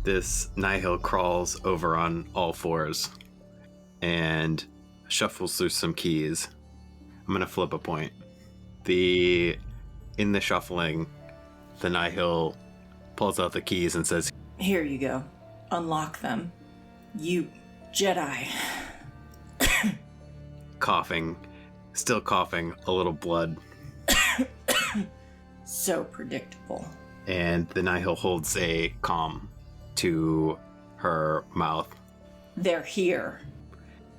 This Nihil crawls over on all fours and shuffles through some keys. I'm going to flip a point. In the shuffling, the Nihil pulls out the keys and says, "Here you go. Unlock them. You Jedi." Still coughing, a little blood. So predictable. And the Nihil holds a comm to her mouth. "They're here."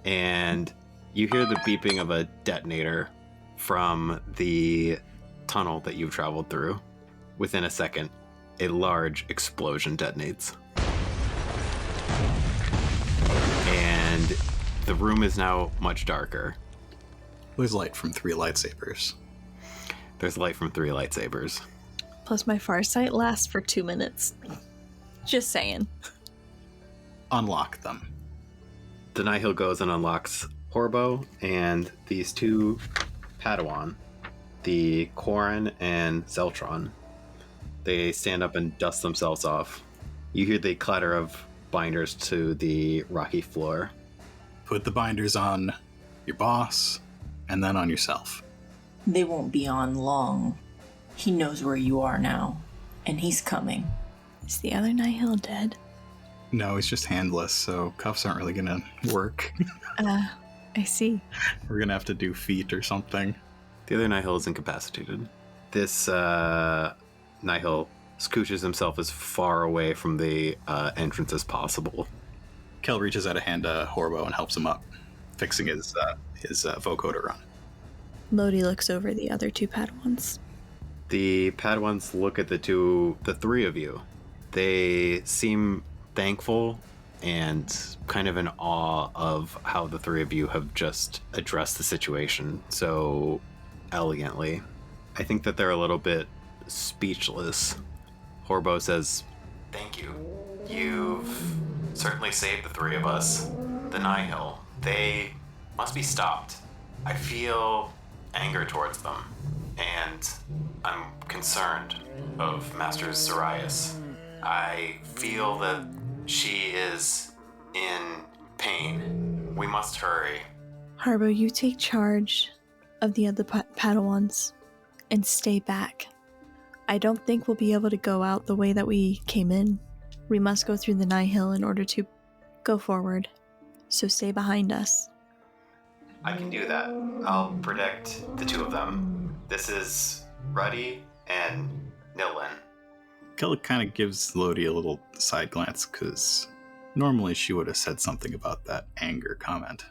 And you hear the beeping of a detonator from the tunnel that you've traveled through. Within a second, a large explosion detonates. And the room is now much darker. There's light from 3 lightsabers. Plus my farsight lasts for 2 minutes. Just saying. Unlock them. The Nihil goes and unlocks Horbo and these 2 Padawan, the Corran and Zeltron. They stand up and dust themselves off. You hear the clatter of binders to the rocky floor. Put the binders on your boss, and then on yourself. They won't be on long. He knows where you are now, and he's coming. Is the other Nihil dead? No, he's just handless, so cuffs aren't really gonna work. I see. We're gonna have to do feet or something. The other Nihil is incapacitated. This Nihil scooches himself as far away from the entrance as possible. Kel reaches out a hand to Horbo and helps him up, fixing his vocoder run. Lodee looks over the other 2 Padawans. The Padawans look at the 3 of you. They seem thankful and kind of in awe of how the 3 of you have just addressed the situation so elegantly. I think that they're a little bit speechless. Horbo says, "Thank you. You've certainly saved the 3 of us. The Nihil, they must be stopped. I feel anger towards them, and I'm concerned of Master Sarias. I feel that she is in pain. We must hurry." Horbo, you take charge of the other Padawans and stay back. I don't think we'll be able to go out the way that we came in. We must go through the Nihil in order to go forward. So stay behind us. I can do that. I'll protect the 2 of them. This is Ruddy and Nilin. Kel kind of gives Lodee a little side glance, because normally she would have said something about that anger comment.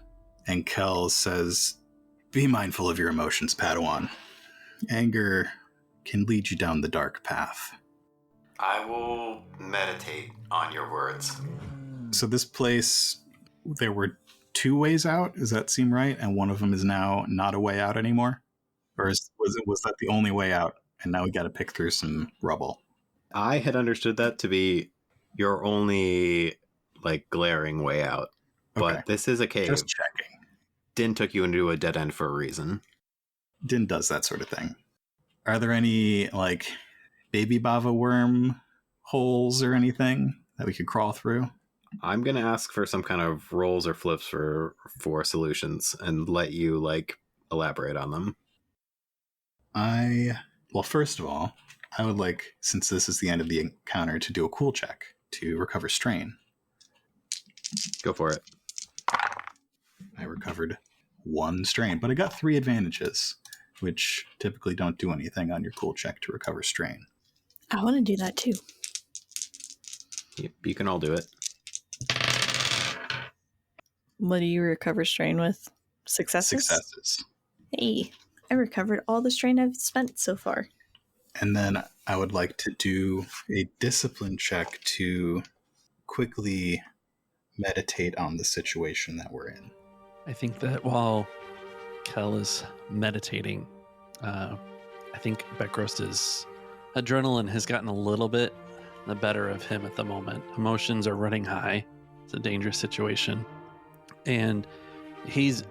And Kel says, "Be mindful of your emotions, Padawan. Anger can lead you down the dark path." I will meditate on your words. So this place, there were 2 ways out, does that seem right? And one of them is now not a way out anymore? Or was that the only way out, and now we got to pick through some rubble? I had understood that to be your only, glaring way out. But Okay. this is a cave. Just checking. Din took you into a dead end for a reason. Din does that sort of thing. Are there any, baby Bavva worm holes or anything that we could crawl through? I'm going to ask for some kind of rolls or flips for solutions and let you, elaborate on them. Well, first of all, I would like, since this is the end of the encounter, to do a cool check to recover strain. Go for it. I recovered 1 strain, but I got 3 advantages, which typically don't do anything on your cool check to recover strain. I want to do that too. Yep, you can all do it. What do you recover strain with? Successes? Successes. Hey, I recovered all the strain I've spent so far. And then I would like to do a discipline check to quickly meditate on the situation that we're in. I think that while Kel is meditating, I think Bekros' adrenaline has gotten a little bit the better of him at the moment. Emotions are running high. It's a dangerous situation. And he's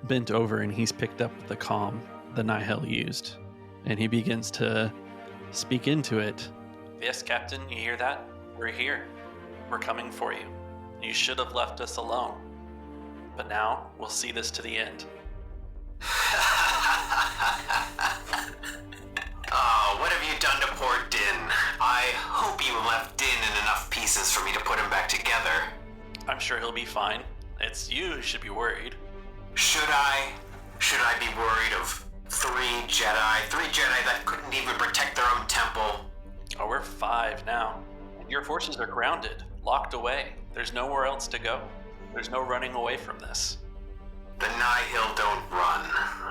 bent over and he's picked up the comm the Nihil used. And he begins to speak into it. "Yes, Captain, you hear that? We're here. We're coming for you. You should have left us alone. But now, we'll see this to the end. Oh, what have you done to poor Din? I hope you left Din in enough pieces for me to put him back together. I'm sure he'll be fine. It's you who should be worried. Should I? Should I be worried of 3 Jedi? 3 Jedi that couldn't even protect their own temple? Oh, we're 5 now. And your forces are grounded, locked away. There's nowhere else to go. There's no running away from this. The Nihil don't run,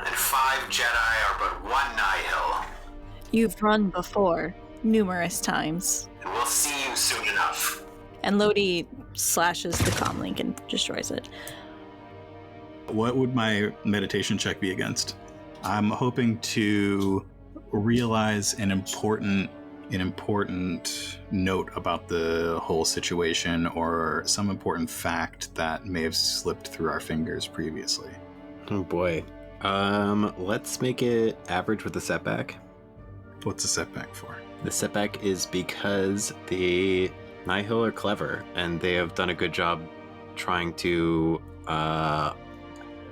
and 5 Jedi are but 1 Nihil. You've run before, numerous times. And we'll see you soon enough. And Lodee slashes the comlink and destroys it. What would my meditation check be against? I'm hoping to realize an important note about the whole situation, or some important fact that may have slipped through our fingers previously. Oh boy. Let's make it average with a setback. What's a setback for? The setback is because the Nihil are clever, and they have done a good job trying to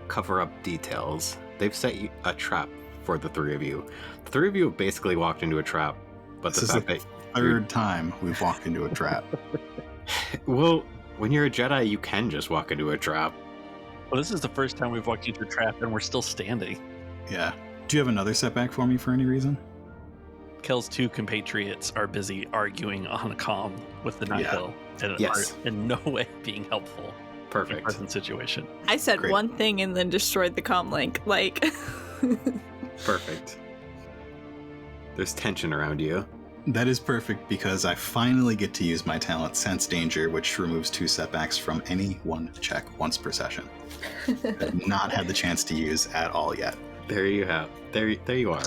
cover up details. They've set a trap for the 3 of you. The 3 of you have basically walked into a trap, but This the is fact the that third time we've walked into a trap. well, when you're a Jedi, you can just walk into a trap. Well, this is the first time we've walked into a trap and we're still standing. Yeah. Do you have another setback for me for any reason? Kel's 2 compatriots are busy arguing on a comm with the Nihil and Yes. are in no way being helpful in the Perfect. present situation. I said Great. one thing and then destroyed the comlink. Like, Perfect. There's tension around you. That is perfect because I finally get to use my talent Sense Danger, which removes 2 setbacks from any one check once per session. I've not had the chance to use at all yet. There you have. There you are.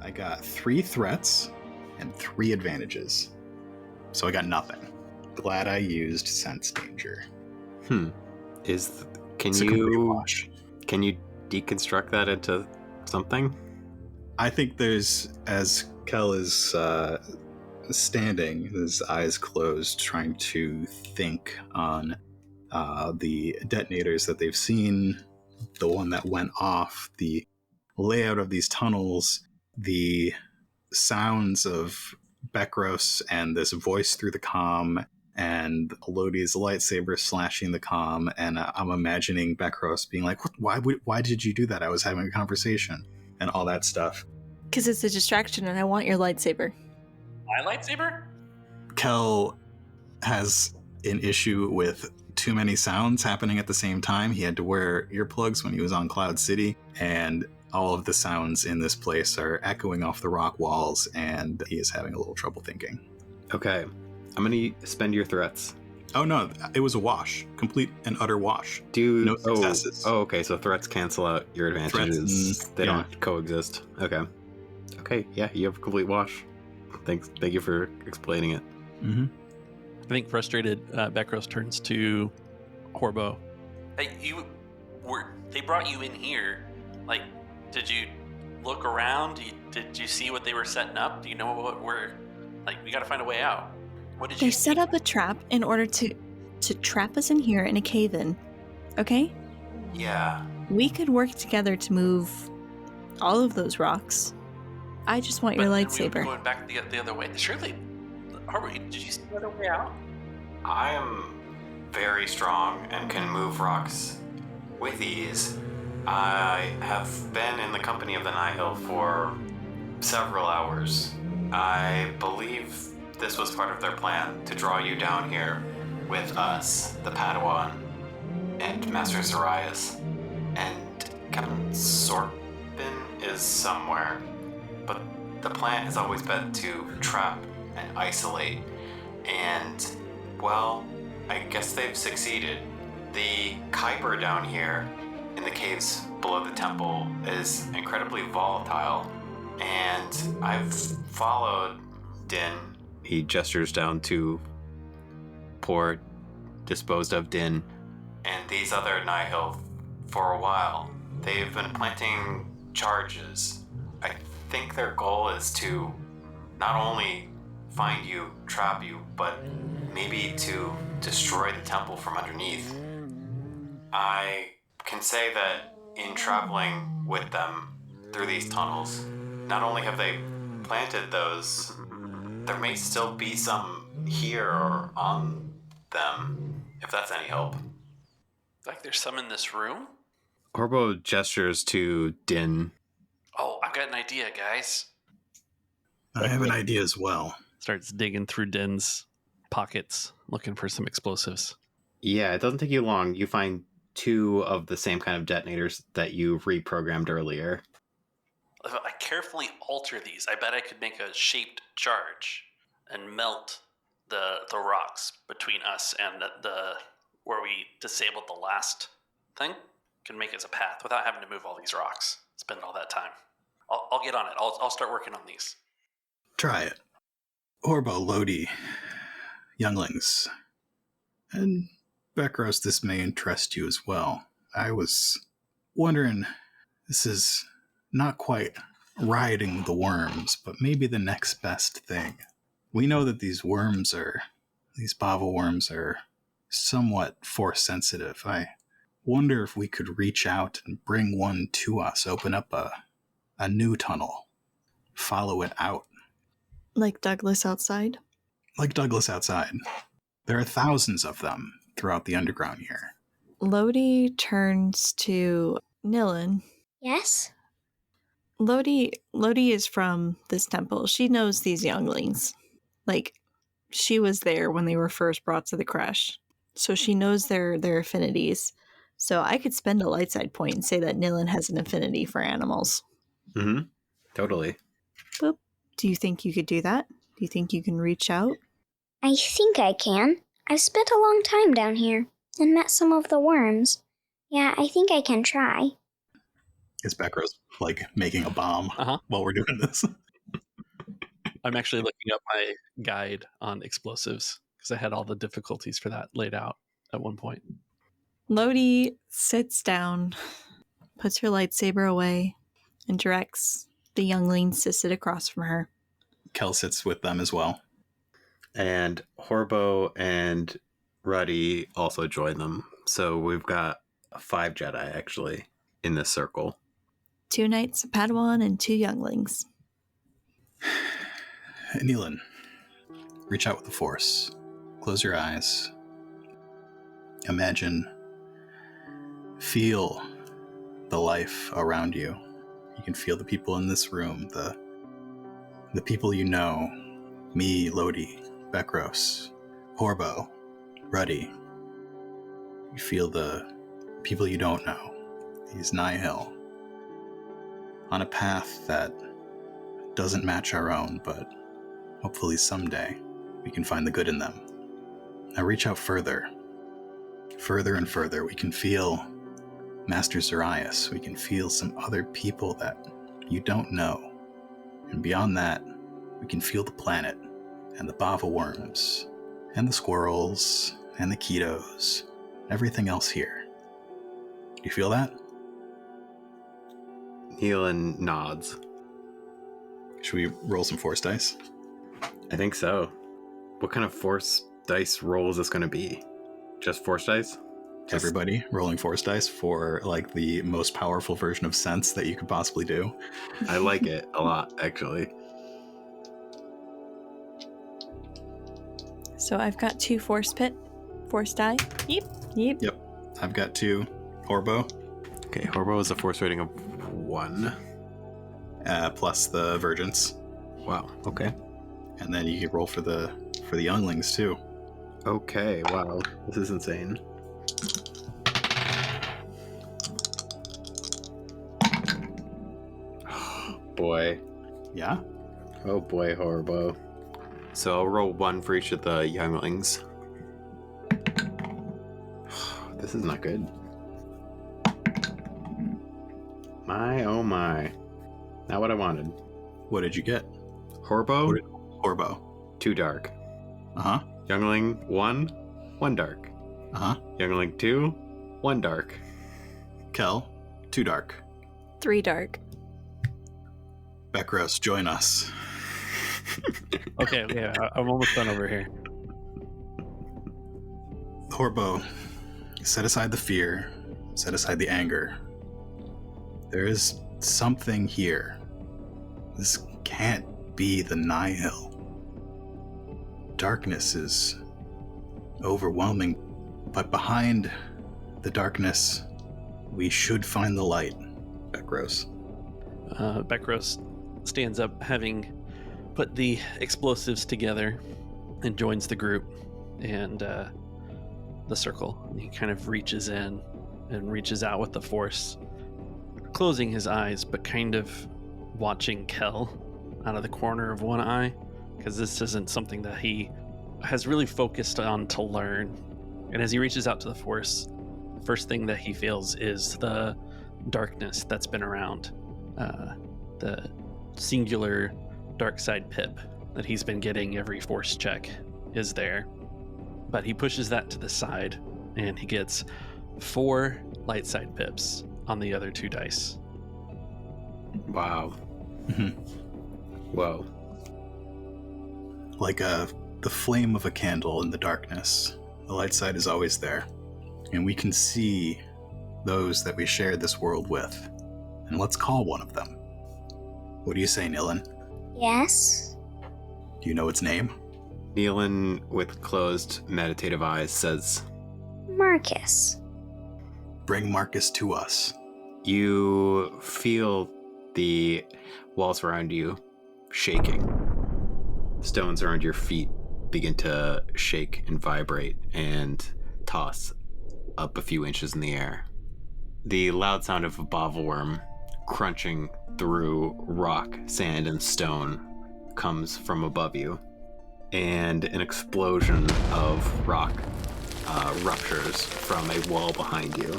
I got 3 threats and 3 advantages. So I got nothing. Glad I used Sense Danger. Can It's a complete you wash. can you deconstruct that into something? I think there's, as Kel is standing, his eyes closed, trying to think on the detonators that they've seen, the one that went off, the layout of these tunnels, the sounds of Bekros and this voice through the comm, and Lodee's lightsaber slashing the comm, and I'm imagining Bekros being like, why did you do that? I was having a conversation, and all that stuff. because it's a distraction and I want your lightsaber. My lightsaber? Kel has an issue with too many sounds happening at the same time. He had to wear earplugs when he was on Cloud City, and all of the sounds in this place are echoing off the rock walls, and he is having a little trouble thinking. Okay. I'm gonna spend your threats. Oh no, it was a wash. Complete and utter wash. No successes. Oh, okay. So threats cancel out your advantages. Threats, They yeah. don't coexist. Okay. Okay. Yeah, you have a complete wash. Thank you for explaining it. Mm-hmm. I think frustrated, Bekros turns to Horbo. Hey, they brought you in here. Like, did you look around? Did you see what they were setting up? Do you know what we gotta find a way out. What did They you set up a trap in order to trap us in here in a cave-in. Okay? Yeah. We could work together to move all of those rocks. I just want your We were lightsaber. going back the other way. Surely, Horbo, did you see the other way out? I am very strong and can move rocks with ease. I have been in the company of the Nihil for several hours. I believe this was part of their plan, to draw you down here with us, the Padawan, and Master Zarias, and Captain Sorpin is somewhere. But the plan has always been to trap and isolate, and, well, I guess they've succeeded. The Kuiper down here in the caves below the temple is incredibly volatile, and I've followed Din. He gestures down to poor disposed of Din and these other Nihil for a while. They've been planting charges. I think their goal is to not only find you, trap you, but maybe to destroy the temple from underneath. I can say that in traveling with them through these tunnels, not only have they planted those, there may still be some here or on them, if that's any help. Like there's some in this room? Horbo gestures to Din. Oh, I've got an idea, guys. I have an idea as well. Starts digging through Din's pockets, looking for some explosives. Yeah, it doesn't take you long. You find 2 of the same kind of detonators that you reprogrammed earlier. If I carefully alter these, I bet I could make a shaped charge and melt the rocks between us and the where we disabled the last thing. Can make as a path without having to move all these rocks. Spend all that time. I'll get on it. I'll start working on these. Try it. Horbo, Lodee, Younglings, and Bekros, this may interest you as well. I was wondering, this is not quite riding the worms, but maybe the next best thing. We know that these Bavva worms are somewhat force sensitive. I wonder if we could reach out and bring one to us, open up a new tunnel, follow it out. Like Douglas outside? Like Douglas outside. There are thousands of them throughout the underground here. Lodee turns to Nihil. Yes? Lodee is from this temple. She knows these younglings. Like, she was there when they were first brought to the crash. So she knows their affinities. So I could spend a light side point and say that Nihil has an affinity for animals. Mm-hmm. Totally. Boop. Do you think you could do that? Do you think you can reach out? I think I can. I've spent a long time down here and met some of the worms. Yeah, I think I can try. Is Bekros like making a bomb while we're doing this? I'm actually looking up my guide on explosives because I had all the difficulties for that laid out at one point. Lodee sits down, puts her lightsaber away, and directs the younglings to sit across from her. Kel sits with them as well. And Horbo and Ruddy also join them. So we've got 5 Jedi, actually, in this circle. 2 knights, a Padawan, and 2 younglings. Nihil, reach out with the Force. Close your eyes. Imagine, feel the life around you. You can feel the people in this room, the people you know. Me, Lodee, Bekros, Horbo, Ruddy. You feel the people you don't know, these Nihil, on a path that doesn't match our own, but hopefully someday we can find the good in them. Now reach out further and further. We can feel Master Zarias. We can feel some other people that you don't know. And beyond that, we can feel the planet and the Bavva worms and the squirrels and the ketos, everything else here. Do you feel that? Nihil nods. Should we roll some Force dice? I think so. What kind of Force dice roll is this going to be? Just Force dice? Everybody rolling Force dice for like the most powerful version of sense that you could possibly do. I like it a lot, actually. So I've got 2 force die. Yep. I've got 2. Horbo, Okay, Horbo is a Force rating of 1. plus the Virgins. Wow, okay. And then you could roll for the younglings too. Okay, wow. This is insane. Boy. Yeah? Oh boy, Horbo. So I'll roll 1 for each of the younglings. This is not good. My, oh my. Not what I wanted. What did you get? Horbo, Horbo. 2 dark. Uh-huh. Youngling 1, 1 dark. Uh-huh. Youngling 2, 1 dark. Kel, 2 dark. 3 dark. Bekros, join us. Okay, I'm almost done over here. Horbo, set aside the fear, set aside the anger. There is something here. This can't be the Nihil. Darkness is overwhelming, but behind the darkness, we should find the light. Bekros. Bekros stands up, having put the explosives together, and joins the group and the circle. He kind of reaches in and reaches out with the force, closing his eyes, but kind of watching Kel out of the corner of one eye, because this isn't something that he has really focused on to learn. And as he reaches out to the force, the first thing that he feels is the darkness that's been around. The singular dark side pip that he's been getting every force check is there. But he pushes that to the side, and he gets 4 light side pips on the other 2 dice. Wow. Whoa. Like the flame of a candle in the darkness, the light side is always there. And we can see those that we share this world with. And let's call one of them. What do you say, Nilin? Yes? Do you know its name? Neelan, with closed, meditative eyes, says, Marcus. Bring Marcus to us. You feel the walls around you shaking. Stones around your feet begin to shake and vibrate and toss up a few inches in the air. The loud sound of a Bavva worm crunching through rock, sand, and stone comes from above you, and an explosion of rock ruptures from a wall behind you.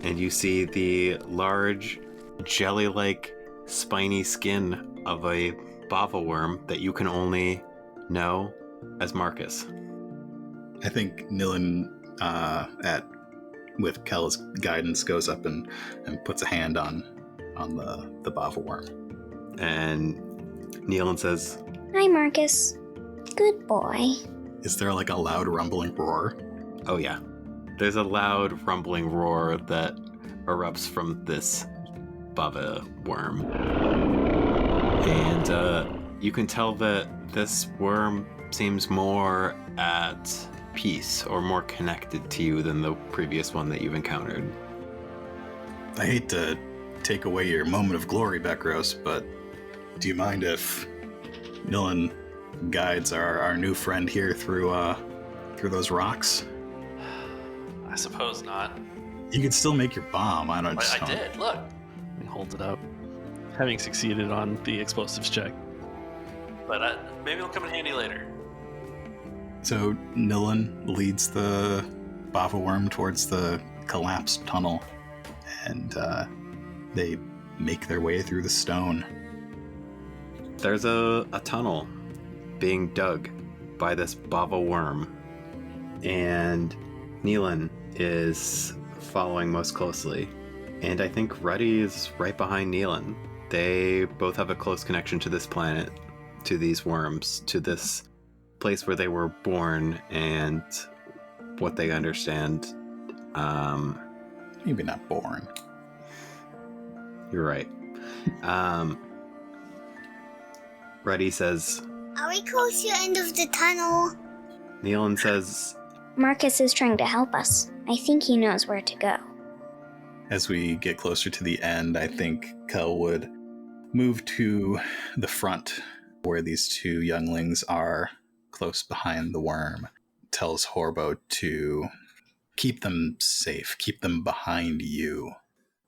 And you see the large, jelly-like, spiny skin of a Bavva worm that you can only know as Marcus. I think Nilin, with Kel's guidance, goes up and puts a hand on the Bavva worm. And Neelan says, Hi, Marcus. Good boy. Is there like a loud rumbling roar? oh yeah. There's a loud rumbling roar that erupts from this Bavva worm. And you can tell that this worm seems more at peace or more connected to you than the previous one that you've encountered. I hate to take away your moment of glory, Bekros, but do you mind if Nilin guides our new friend here through those rocks? I suppose not. You can still make your bomb. I don't. I did. Look. He holds it up, having succeeded on the explosives check. But maybe it'll come in handy later. So Nilin leads the Bavva worm towards the collapsed tunnel, and they make their way through the stone. There's a tunnel being dug by this Bavva worm, and Neelan is following most closely. And I think Ruddy is right behind Neelan. They both have a close connection to this planet, to these worms, to this place where they were born, and what they understand. Maybe not born. You're right. Ruddy says, Are we close to the end of the tunnel? Neelan says, Marcus is trying to help us. I think he knows where to go. As we get closer to the end, I think Kel would move to the front where these 2 younglings are, close behind the worm. Tells Horbo to keep them safe, keep them behind you.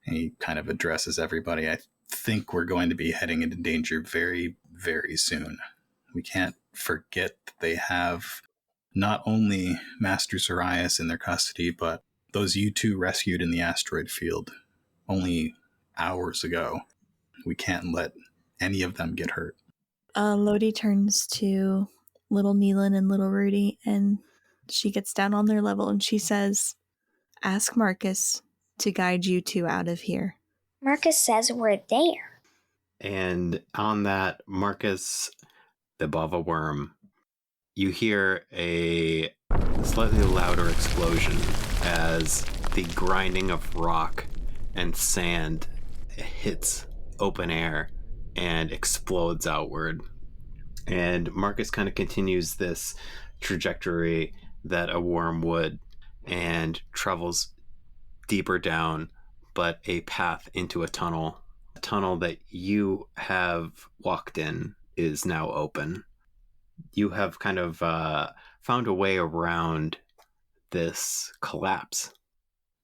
And he kind of addresses everybody. I think we're going to be heading into danger very, very soon. We can't forget that they have not only Master Sarius in their custody, but those U2 rescued in the asteroid field only hours ago. We can't let any of them get hurt. Lodee turns to little Neelan and little Rudy, and she gets down on their level and she says, ask Marcus to guide you 2 out of here. Marcus says we're there. and on that, Marcus the Bavva worm, you hear a slightly louder explosion as the grinding of rock and sand hits open air and explodes outward. And Marcus kind of continues this trajectory that a worm would and travels deeper down, but a path into a tunnel. A tunnel that you have walked in is now open. You have kind of found a way around this collapse.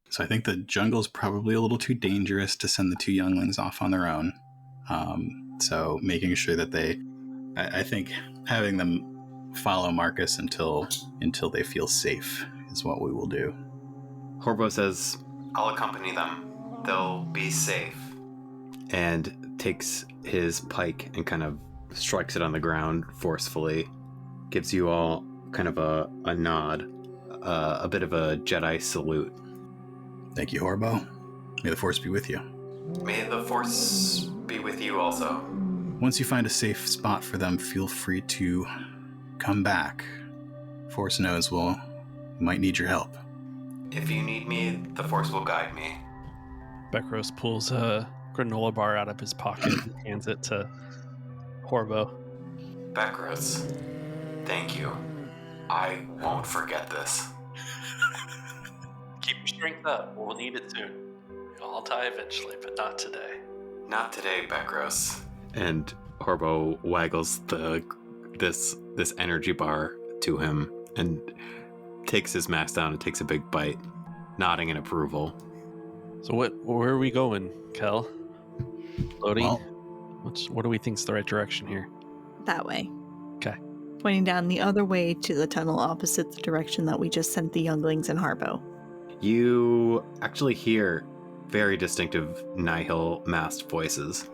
So I think the jungle's probably a little too dangerous to send the two younglings off on their own. So making sure that I think having them follow Marcus until they feel safe is what we will do. Horbo says, I'll accompany them. They'll be safe. And takes his pike and kind of strikes it on the ground forcefully. Gives you all kind of a nod, a bit of a Jedi salute. Thank you, Horbo. May the Force be with you. May the Force be with you also. Once you find a safe spot for them, feel free to come back. Force knows we might need your help. If you need me, the Force will guide me. Bekros pulls a granola bar out of his pocket and hands it to Horbo. Bekros, thank you. I won't forget this. Keep your strength up. We'll need it soon. We'll all die eventually, but not today. Not today, Bekros. And Horbo waggles this energy bar to him and takes his mask down and takes a big bite, nodding in approval. So where are we going, Kel? Lodee? Well, What do we think's the right direction here? That way. Okay. Pointing down the other way to the tunnel opposite the direction that we just sent the younglings and Harbo. You actually hear very distinctive Nihil masked voices.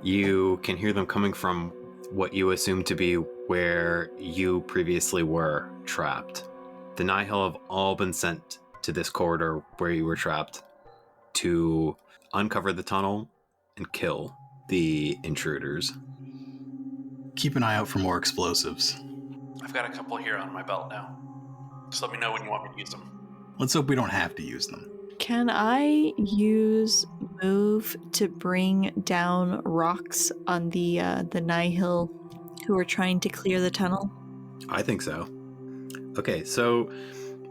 You can hear them coming from what you assume to be where you previously were trapped. The Nihil have all been sent to this corridor where you were trapped to uncover the tunnel and kill the intruders. keep an eye out for more explosives. I've got a couple here on my belt now. Just let me know when you want me to use them. Let's hope we don't have to use them. Can I use move to bring down rocks on the Nihil who are trying to clear the tunnel? I think so. Okay, so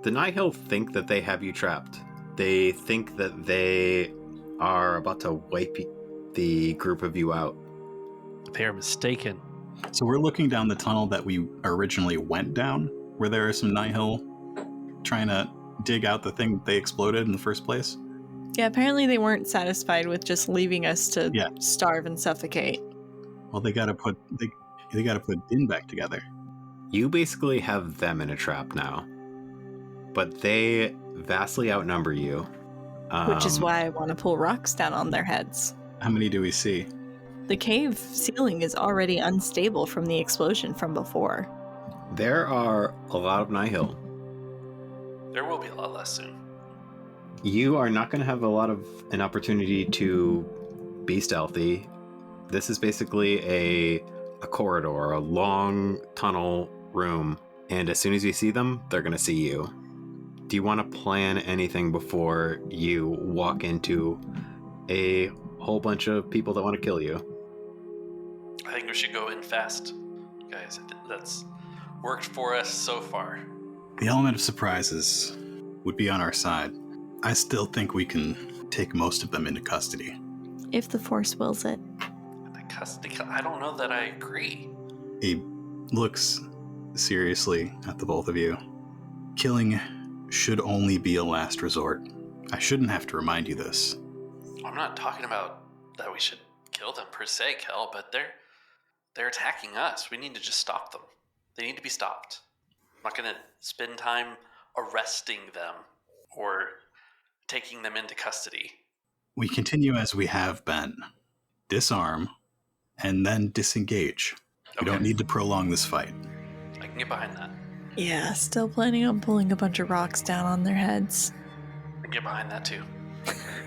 the Nihil think that they have you trapped. They think that they are about to wipe the group of you out. They are mistaken. So we're looking down the tunnel that we originally went down, where there are some Nihil trying to dig out the thing that they exploded in the first place. Yeah, apparently they weren't satisfied with just leaving us to starve and suffocate. Well, they gotta put Din back together. You basically have them in a trap now, but they vastly outnumber you. Which is why I want to pull rocks down on their heads. How many do we see? The cave ceiling is already unstable from the explosion from before. There are a lot of Nihil. There will be a lot less soon. You are not going to have an opportunity to be stealthy. This is basically a corridor, a long tunnel room, and as soon as you see them, they're going to see you. Do you want to plan anything before you walk into a whole bunch of people that want to kill you? I think we should go in fast, guys. That's worked for us so far. The element of surprises would be on our side. I still think we can take most of them into custody. If the Force wills it. The custody? I don't know that I agree. He looks seriously at the both of you. Killing should only be a last resort. I shouldn't have to remind you this. I'm not talking about that we should kill them per se, Kel, but they're attacking us. We need to just stop them. They need to be stopped. I'm not going to spend time arresting them or taking them into custody. We continue as we have been. Disarm, and then disengage. We don't need to prolong this fight. I can get behind that. Yeah, still planning on pulling a bunch of rocks down on their heads. I can get behind that too.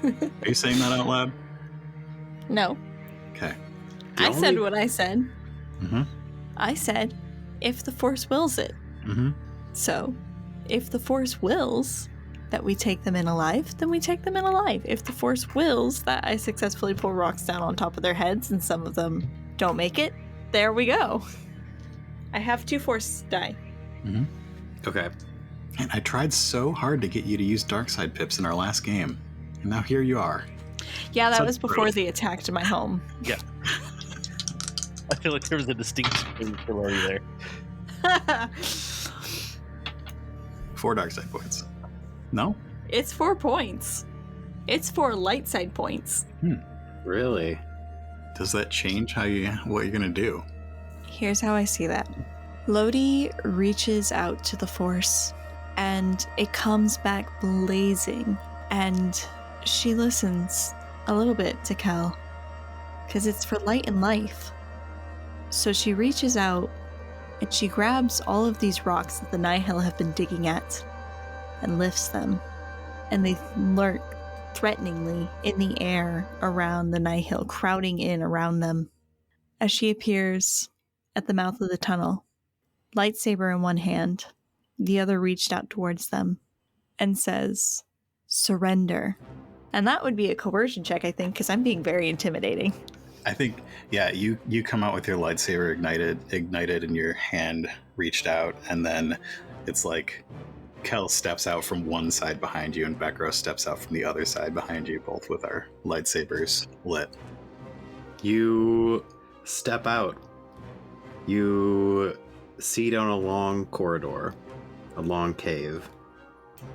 Are you saying that out loud? No. Okay. I said what I said. Mm-hmm. I said, if the Force wills it. Mm-hmm. So, if the Force wills that we take them in alive, then we take them in alive. If the Force wills that I successfully pull rocks down on top of their heads and some of them don't make it, there we go. I have 2 Force die. Mm-hmm. Okay. And I tried so hard to get you to use dark side pips in our last game. And now here you are. Yeah, that Such was before growth. the attack to my home. Yeah. I feel like there was a distinct similarity there. 4 dark side points. No? It's 4 points. It's 4 light side points. Really? Does that change what you're gonna do? Here's how I see that. Lodee reaches out to the Force, and it comes back blazing, and she listens a little bit to Kel, because it's for light and life. So she reaches out, and she grabs all of these rocks that the Nihil have been digging at, and lifts them, and they lurk threateningly in the air around the Nihil, crowding in around them. As she appears at the mouth of the tunnel, lightsaber in one hand, the other reached out towards them, and says, "Surrender." And that would be a coercion check, I think, because I'm being very intimidating. I think, yeah, you come out with your lightsaber ignited, and your hand reached out, and then it's like Kel steps out from one side behind you, and Bekros steps out from the other side behind you, both with our lightsabers lit. You step out. You see down a long corridor, a long cave.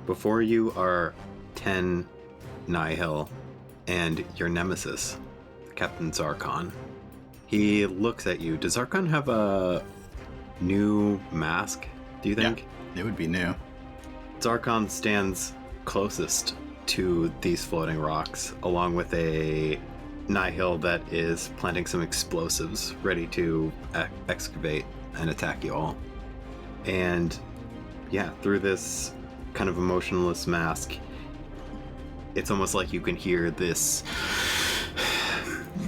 Before you are 10 Nihil and your nemesis, Captain Zarkon. He looks at you. Does Zarkon have a new mask, do you think? Yeah, it would be new. Zarkon stands closest to these floating rocks, along with a Nihil that is planting some explosives, ready to excavate and attack you all. And yeah, through this kind of emotionless mask, it's almost like you can hear this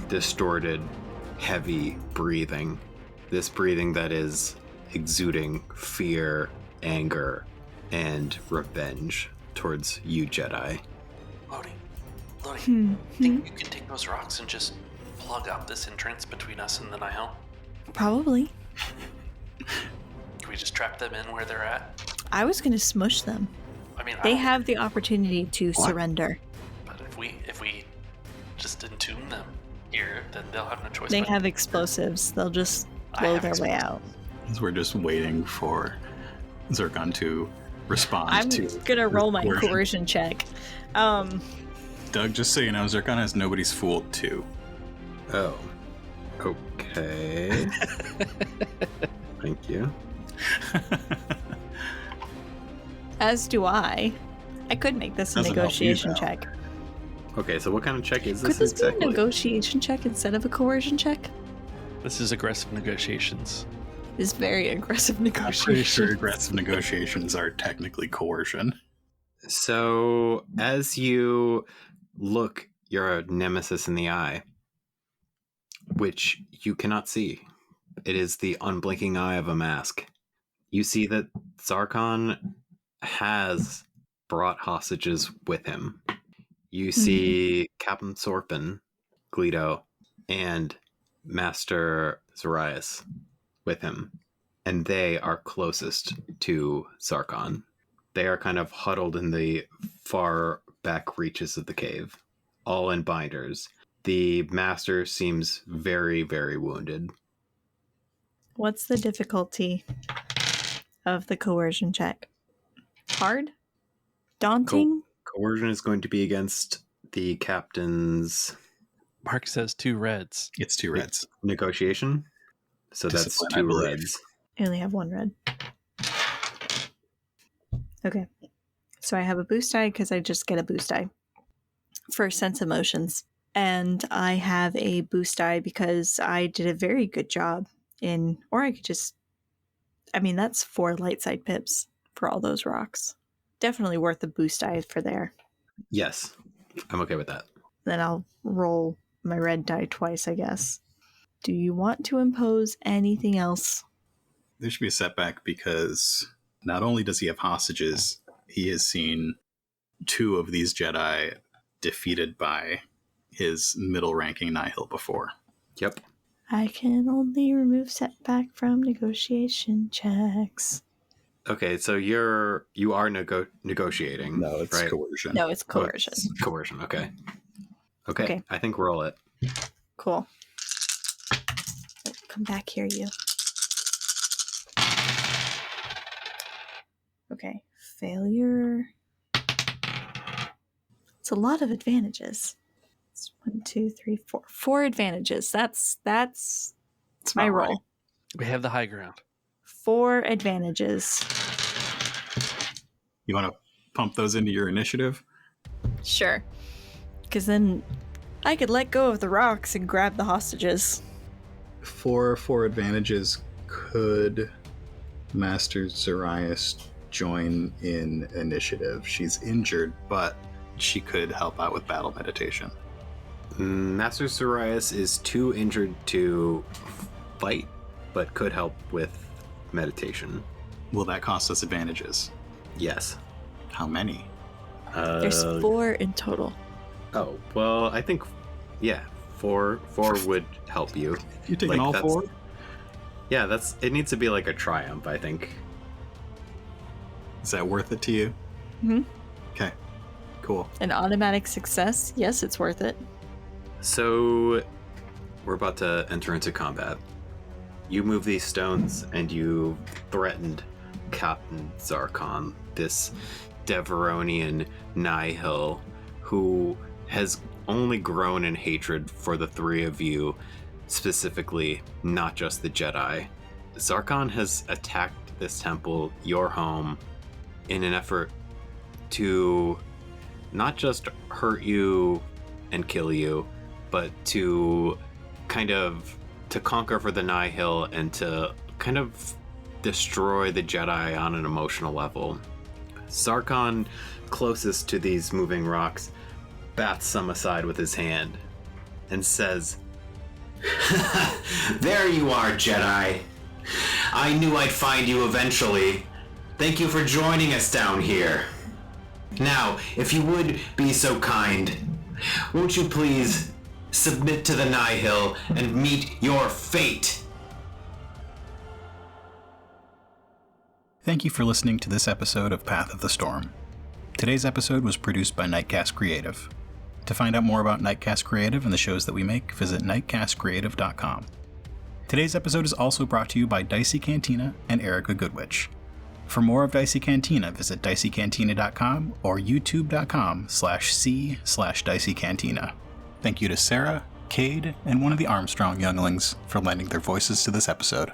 distorted, heavy breathing. This breathing that is exuding fear, anger, and revenge towards you, Jedi. Lodee, think you can take those rocks and just plug up this entrance between us and the Nihil? Probably. Can we just trap them in where they're at? I was going to smush them. I mean, They have the opportunity to surrender. But if we just entomb them here, then they'll have no choice. They but have explosives. They'll just blow have their way explosives. out. As we're just waiting for Zircon to respond I'm to... going to roll my coercion. coercion check. Doug, just so you know, Zircon has Nobody's Fooled too. Oh. Okay. Thank you. As do I. I could make this a Doesn't help you, negotiation though. check. Okay, so what kind of check is Could this this exactly? be a negotiation check instead of a coercion check? This is aggressive negotiations. It's very aggressive I'm pretty negotiation. sure aggressive negotiations are technically coercion. So, as you look your nemesis in the eye, which you cannot see, it is the unblinking eye of a mask. You see that Zarkon has brought hostages with him. You see Captain Sorpin, Gledo, and Master Zarias with him, and they are closest to Zarkon. They are kind of huddled in the far back reaches of the cave, all in binders. The master seems very, very wounded. What's the difficulty of the coercion check? Hard? Daunting? Coercion is going to be against the captain's Mark says 2 reds. It's 2 reds. negotiation. So that's Discipline, I 2 believe. reds. I only have 1 red. Okay. So I have a boost die because I just get a boost die for sense emotions. And I have a boost die because I did a very good job in, or I could just, I mean, that's 4 light side pips for all those rocks. Definitely worth a boost die for there. Yes, I'm okay with that. Then I'll roll my red die twice, I guess. Do you want to impose anything else There should be a setback because not only does he have hostages, he has seen 2 of these Jedi defeated by his middle-ranking Nihil before. Yep. I can only remove setback from negotiation checks. Okay, so you are negotiating. No, it's right? coercion. No, it's coercion. It's coercion. Okay. Okay. I think roll it. Cool. Come back here, you. Okay. Failure. It's a lot of advantages. It's 1, 2, 3, 4. 4 advantages. That's my about roll. right. We have the high ground. 4 advantages. You want to pump those into your initiative? Sure. Because then I could let go of the rocks and grab the hostages. 4 advantages. Could Master Zarias join in initiative? She's injured, but she could help out with battle meditation. Master Sarias is too injured to fight, but could help with meditation. Will that cost us advantages? Yes. How many? There's 4 in total. Oh, well, I think, yeah, 4 would help you. You're taking all 4? Yeah, it needs to be like a triumph, I think. Is that worth it to you? Mm-hmm. Okay, cool. An automatic success? Yes, it's worth it. So, we're about to enter into combat. You move these stones, and you threatened Captain Zarkon, this Deveronian Nihil, who has only grown in hatred for the 3 of you, specifically, not just the Jedi. Zarkon has attacked this temple, your home, in an effort to not just hurt you and kill you, but to conquer for the Nihil and to kind of destroy the Jedi on an emotional level. Zarkon, closest to these moving rocks, bats some aside with his hand and says, "There you are, Jedi. I knew I'd find you eventually. Thank you for joining us down here. Now, if you would be so kind, won't you please submit to the Nihil and meet your fate?" Thank you for listening to this episode of Path of the Storm. Today's episode was produced by Nightcast Creative. To find out more about Nightcast Creative and the shows that we make, visit nightcastcreative.com. Today's episode is also brought to you by Dicey Cantina and Erica Goodwitch. For more of Dicey Cantina, visit diceycantina.com or youtube.com/c/Dicey Cantina. Thank you to Sarah, Cade, and one of the Armstrong Younglings for lending their voices to this episode.